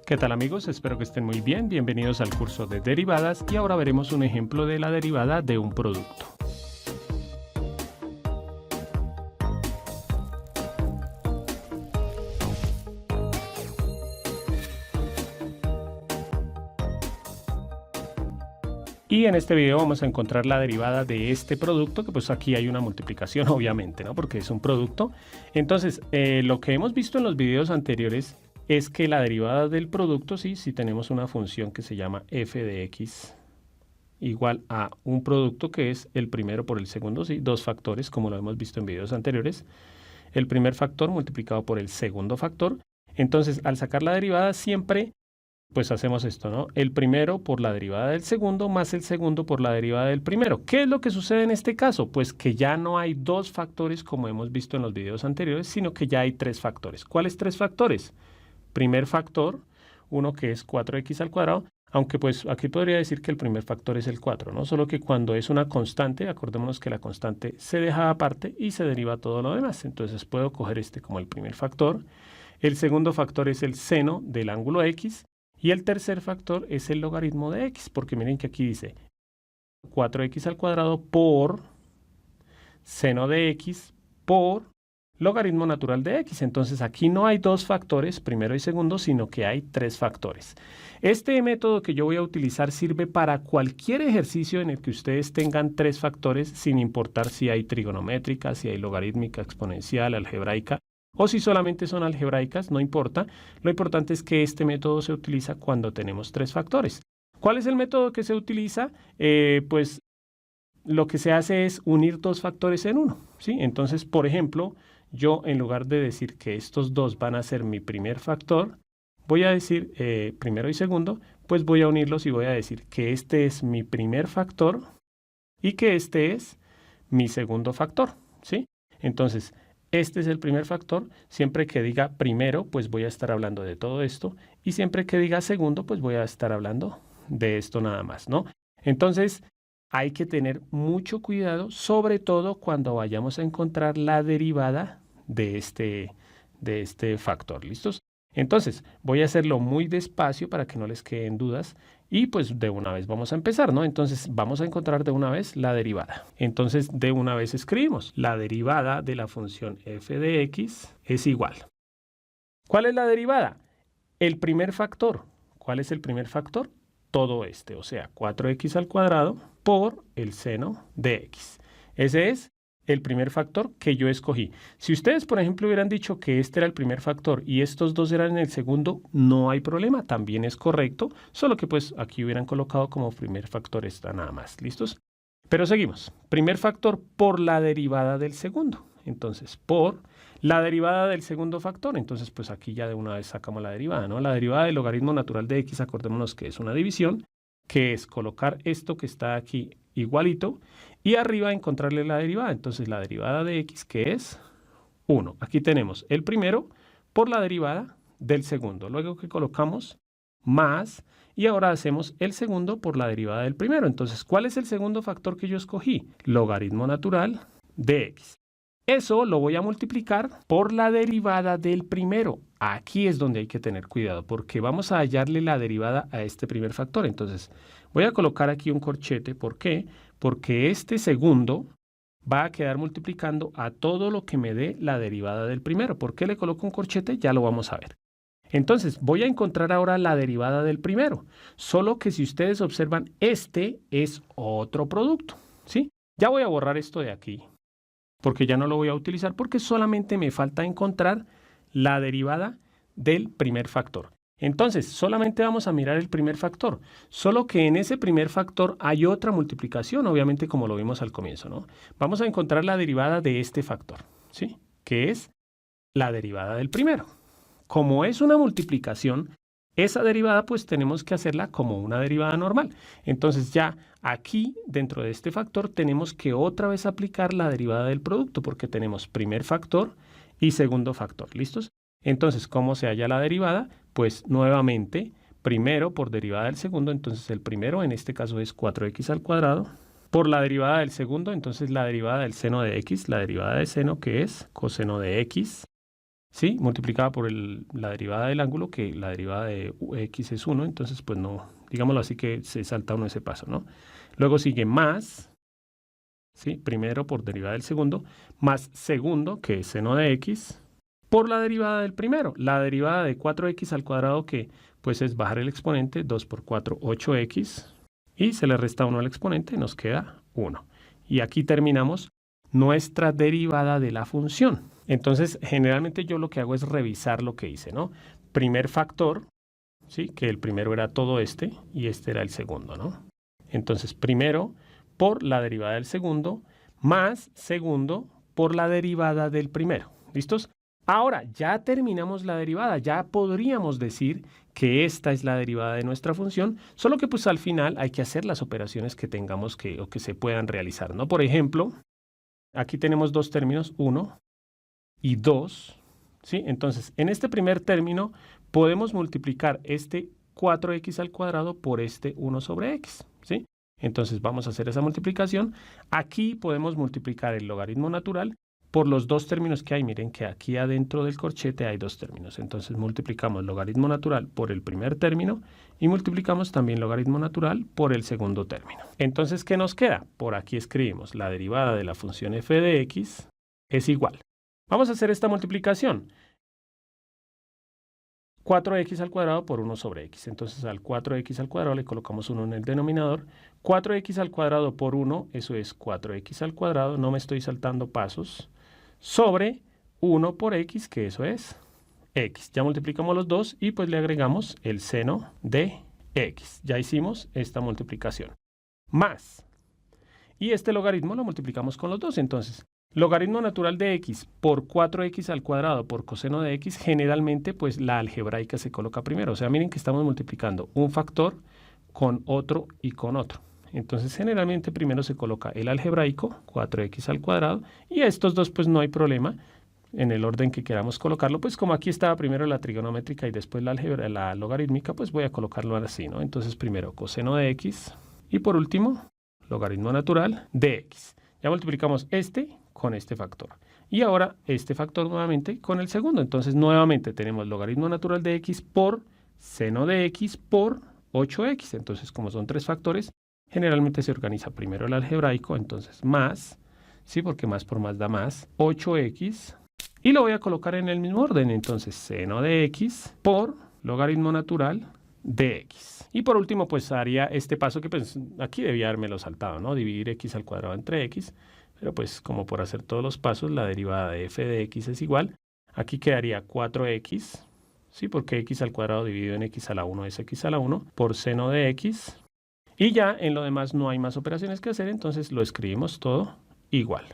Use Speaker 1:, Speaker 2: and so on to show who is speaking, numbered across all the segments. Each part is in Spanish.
Speaker 1: ¿Qué tal amigos? Espero que estén muy bien. Bienvenidos al curso de derivadas y ahora veremos un ejemplo de la derivada de un producto. Y en este video vamos a encontrar la derivada de este producto, que pues aquí hay una multiplicación obviamente, ¿no? Porque es un producto. Entonces, lo que hemos visto en los videos anteriores es que la derivada del producto, sí, si tenemos una función que se llama f de x igual a un producto que es el primero por el segundo, sí, dos factores, como lo hemos visto en videos anteriores. El primer factor multiplicado por el segundo factor. Entonces, al sacar la derivada siempre pues hacemos esto, ¿no? El primero por la derivada del segundo más el segundo por la derivada del primero. ¿Qué es lo que sucede en este caso? Pues que ya no hay dos factores como hemos visto en los videos anteriores, sino que ya hay tres factores. ¿Cuáles tres factores? Primer factor, uno que es 4x al cuadrado, aunque pues aquí podría decir que el primer factor es el 4, ¿no? Solo que cuando es una constante, acordémonos que la constante se deja aparte y se deriva todo lo demás. Entonces puedo coger este como el primer factor. El segundo factor es el seno del ángulo x. Y el tercer factor es el logaritmo de x, porque miren que aquí dice 4x al cuadrado por seno de x por logaritmo natural de x. Entonces aquí no hay dos factores, primero y segundo, sino que hay tres factores. Este método que yo voy a utilizar sirve para cualquier ejercicio en el que ustedes tengan tres factores, sin importar si hay trigonométrica, si hay logarítmica, exponencial, algebraica, o si solamente son algebraicas, no importa. Lo importante es que este método se utiliza cuando tenemos tres factores. ¿Cuál es el método que se utiliza? Pues lo que se hace es unir dos factores en uno, ¿sí? Entonces, por ejemplo, yo en lugar de decir que estos dos van a ser mi primer factor, voy a decir primero y segundo, pues voy a unirlos y voy a decir que este es mi primer factor y que este es mi segundo factor, ¿sí? Entonces, este es el primer factor. Siempre que diga primero, pues voy a estar hablando de todo esto. Y siempre que diga segundo, pues voy a estar hablando de esto nada más, ¿no? Entonces, hay que tener mucho cuidado, sobre todo cuando vayamos a encontrar la derivada de este factor. ¿Listos? Entonces, voy a hacerlo muy despacio para que no les queden dudas. Y pues de una vez vamos a empezar, ¿no? Entonces vamos a encontrar de una vez la derivada. Entonces de una vez escribimos. La derivada de la función f de x es igual. ¿Cuál es la derivada? El primer factor. ¿Cuál es el primer factor? Todo este, o sea, 4x al cuadrado por el seno de x. Ese es el primer factor que yo escogí. Si ustedes, por ejemplo, hubieran dicho que este era el primer factor y estos dos eran el segundo, no hay problema, también es correcto, solo que pues aquí hubieran colocado como primer factor esta nada más. ¿Listos? Pero seguimos. Primer factor por la derivada del segundo. Entonces, por la derivada del segundo factor. Entonces, pues aquí ya de una vez sacamos la derivada, ¿no? La derivada del logaritmo natural de x, acordémonos que es una división, que es colocar esto que está aquí igualito y arriba encontrarle la derivada. Entonces la derivada de x, que es 1. Aquí tenemos el primero por la derivada del segundo. Luego que colocamos más y ahora hacemos el segundo por la derivada del primero. Entonces, ¿cuál es el segundo factor que yo escogí? Logaritmo natural de x. Eso lo voy a multiplicar por la derivada del primero. Aquí es donde hay que tener cuidado porque vamos a hallarle la derivada a este primer factor. Entonces, voy a colocar aquí un corchete. ¿Por qué? Porque este segundo va a quedar multiplicando a todo lo que me dé la derivada del primero. ¿Por qué le coloco un corchete? Ya lo vamos a ver. Entonces, voy a encontrar ahora la derivada del primero. Solo que si ustedes observan, este es otro producto, ¿sí? Ya voy a borrar esto de aquí, porque ya no lo voy a utilizar, porque solamente me falta encontrar la derivada del primer factor. Entonces, solamente vamos a mirar el primer factor, solo que en ese primer factor hay otra multiplicación, obviamente como lo vimos al comienzo, ¿no? Vamos a encontrar la derivada de este factor, ¿sí? Que es la derivada del primero. Como es una multiplicación, esa derivada pues tenemos que hacerla como una derivada normal. Entonces ya aquí dentro de este factor tenemos que otra vez aplicar la derivada del producto porque tenemos primer factor y segundo factor. ¿Listos? Entonces, ¿cómo se halla la derivada? Pues nuevamente, primero por derivada del segundo, entonces el primero en este caso es 4x al cuadrado. Por la derivada del segundo, entonces la derivada del seno de x, la derivada de seno que es coseno de x ¿sí? Multiplicada por la derivada del ángulo, que la derivada de x es 1, entonces pues no, digámoslo así que se salta uno ese paso, ¿no? Luego sigue más, ¿sí? Primero por derivada del segundo, más segundo, que es seno de x, por la derivada del primero. La derivada de 4x al cuadrado, que pues es bajar el exponente, 2 por 4, 8x, y se le resta 1 al exponente, nos queda 1. Y aquí terminamos nuestra derivada de la función. Entonces, generalmente yo lo que hago es revisar lo que hice, ¿no? Primer factor, ¿sí? Que el primero era todo este, y este era el segundo, ¿no? Entonces, primero por la derivada del segundo, más segundo por la derivada del primero. ¿Listos? Ahora, ya terminamos la derivada, ya podríamos decir que esta es la derivada de nuestra función, solo que pues al final hay que hacer las operaciones que tengamos o que se puedan realizar, ¿no? Por ejemplo, aquí tenemos dos términos, 1 y 2, ¿sí? Entonces, en este primer término podemos multiplicar este 4x al cuadrado por este 1 sobre x, ¿sí? Entonces vamos a hacer esa multiplicación. Aquí podemos multiplicar el logaritmo natural por los dos términos que hay. Miren que aquí adentro del corchete hay dos términos. Entonces multiplicamos logaritmo natural por el primer término y multiplicamos también logaritmo natural por el segundo término. Entonces, ¿qué nos queda? Por aquí escribimos la derivada de la función f de x es igual. Vamos a hacer esta multiplicación. 4x al cuadrado por 1 sobre x. Entonces al 4x al cuadrado le colocamos 1 en el denominador. 4x al cuadrado por 1, eso es 4x al cuadrado, no me estoy saltando pasos, sobre 1 por x, que eso es x. Ya multiplicamos los dos y pues le agregamos el seno de x. Ya hicimos esta multiplicación. Más. Y este logaritmo lo multiplicamos con los dos. Entonces, logaritmo natural de x por 4x al cuadrado por coseno de x, generalmente pues la algebraica se coloca primero. O sea, miren que estamos multiplicando un factor con otro y con otro. Entonces, generalmente primero se coloca el algebraico, 4x al cuadrado, y a estos dos pues no hay problema en el orden que queramos colocarlo. Pues como aquí estaba primero la trigonométrica y después la logarítmica, pues voy a colocarlo así, ¿no? Entonces, primero coseno de x y por último, logaritmo natural de x. Ya multiplicamos este con este factor. Y ahora este factor nuevamente con el segundo. Entonces nuevamente tenemos logaritmo natural de x por seno de x por 8x. Entonces como son tres factores, generalmente se organiza primero el algebraico, entonces más, ¿sí? Porque más por más da más, 8x. Y lo voy a colocar en el mismo orden. Entonces seno de x por logaritmo natural de x. Y por último, pues haría este paso que pues aquí debía habérmelo saltado, ¿no? Dividir x al cuadrado entre x. Pero pues como por hacer todos los pasos, la derivada de f de x es igual. Aquí quedaría 4x, ¿sí? Porque x al cuadrado dividido en x a la 1 es x a la 1 por seno de x. Y ya en lo demás no hay más operaciones que hacer, entonces lo escribimos todo igual.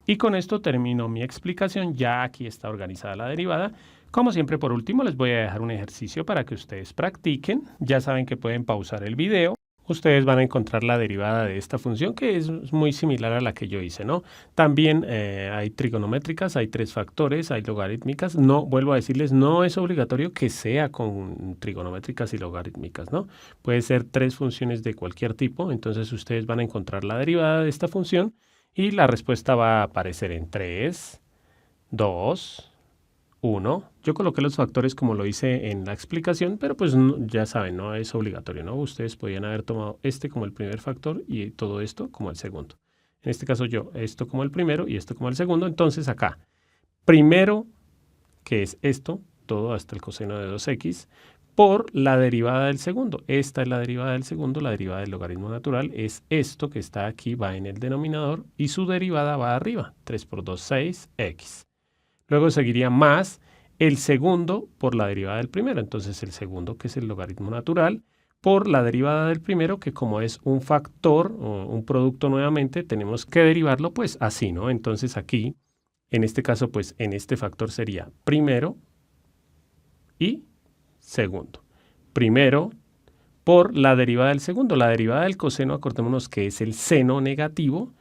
Speaker 1: Y con esto termino mi explicación. Ya aquí está organizada la derivada. Como siempre, por último, les voy a dejar un ejercicio para que ustedes practiquen. Ya saben que pueden pausar el video. Ustedes van a encontrar la derivada de esta función, que es muy similar a la que yo hice, ¿no? También hay trigonométricas, hay tres factores, hay logarítmicas. No, vuelvo a decirles, no es obligatorio que sea con trigonométricas y logarítmicas, ¿no? Puede ser tres funciones de cualquier tipo. Entonces ustedes van a encontrar la derivada de esta función y la respuesta va a aparecer en 3, 2, 1. Yo coloqué los factores como lo hice en la explicación, pero pues ya saben, no es obligatorio, ¿no? Ustedes podrían haber tomado este como el primer factor y todo esto como el segundo. En este caso yo, esto como el primero y esto como el segundo. Entonces acá, primero, que es esto, todo hasta el coseno de 2x, por la derivada del segundo. Esta es la derivada del segundo, la derivada del logaritmo natural es esto que está aquí, va en el denominador, y su derivada va arriba, 3 por 2, 6x. Luego seguiría más el segundo por la derivada del primero. Entonces el segundo, que es el logaritmo natural, por la derivada del primero, que como es un factor o un producto nuevamente, tenemos que derivarlo pues así, ¿no? Entonces aquí, en este caso, pues en este factor sería primero y segundo. Primero por la derivada del segundo. La derivada del coseno, acordémonos que es el seno negativo,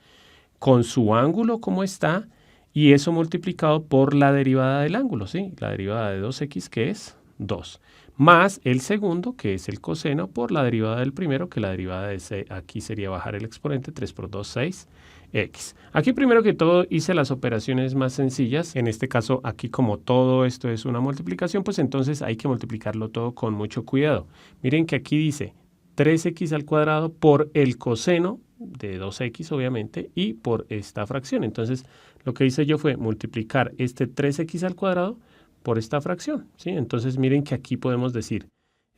Speaker 1: con su ángulo como está, y eso multiplicado por la derivada del ángulo, ¿sí? La derivada de 2x, que es 2. Más el segundo, que es el coseno, por la derivada del primero, que la derivada de aquí sería bajar el exponente, 3 por 2, 6. X. Aquí primero que todo hice las operaciones más sencillas. En este caso aquí como todo esto es una multiplicación, pues entonces hay que multiplicarlo todo con mucho cuidado. Miren que aquí dice 3x al cuadrado por el coseno de 2x obviamente y por esta fracción. Entonces lo que hice yo fue multiplicar este 3x al cuadrado por esta fracción, ¿sí? Entonces miren que aquí podemos decir,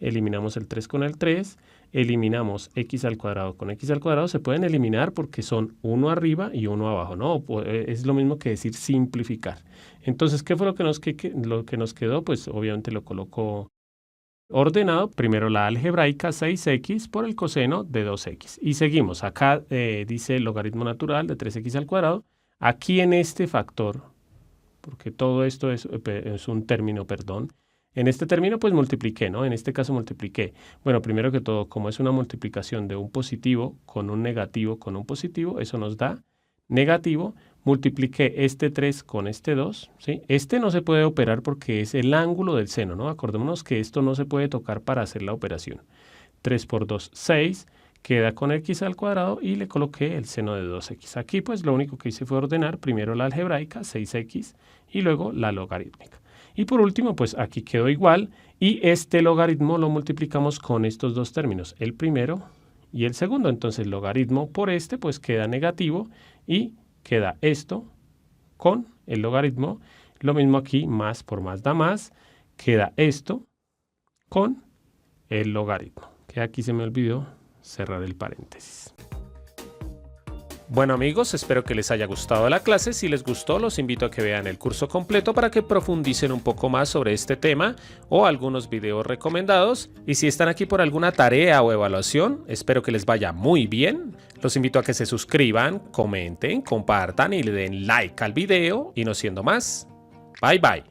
Speaker 1: eliminamos el 3 con el 3, eliminamos x al cuadrado con x al cuadrado, se pueden eliminar porque son uno arriba y uno abajo, ¿no? Es lo mismo que decir simplificar. Entonces, ¿qué fue lo que nos quedó? Pues obviamente lo coloco ordenado. Primero la algebraica 6x por el coseno de 2x. Y seguimos. Acá dice logaritmo natural de 3x al cuadrado. Aquí en este factor, porque todo esto es un término, perdón. En este término pues multipliqué, ¿no? En este caso multipliqué. Bueno, primero que todo, como es una multiplicación de un positivo con un negativo con un positivo, eso nos da negativo. Multipliqué este 3 con este 2, ¿sí? Este no se puede operar porque es el ángulo del seno, ¿no? Acordémonos que esto no se puede tocar para hacer la operación. 3 por 2, 6. Queda con x al cuadrado y le coloqué el seno de 2x. Aquí pues lo único que hice fue ordenar primero la algebraica, 6x, y luego la logarítmica. Y por último, pues aquí quedó igual y este logaritmo lo multiplicamos con estos dos términos, el primero y el segundo. Entonces logaritmo por este pues queda negativo y queda esto con el logaritmo. Lo mismo aquí, más por más da más, queda esto con el logaritmo. Que aquí se me olvidó cerrar el paréntesis. Bueno amigos, espero que les haya gustado la clase. Si les gustó, los invito a que vean el curso completo para que profundicen un poco más sobre este tema o algunos videos recomendados. Y si están aquí por alguna tarea o evaluación, espero que les vaya muy bien. Los invito a que se suscriban, comenten, compartan y le den like al video. Y no siendo más, bye bye.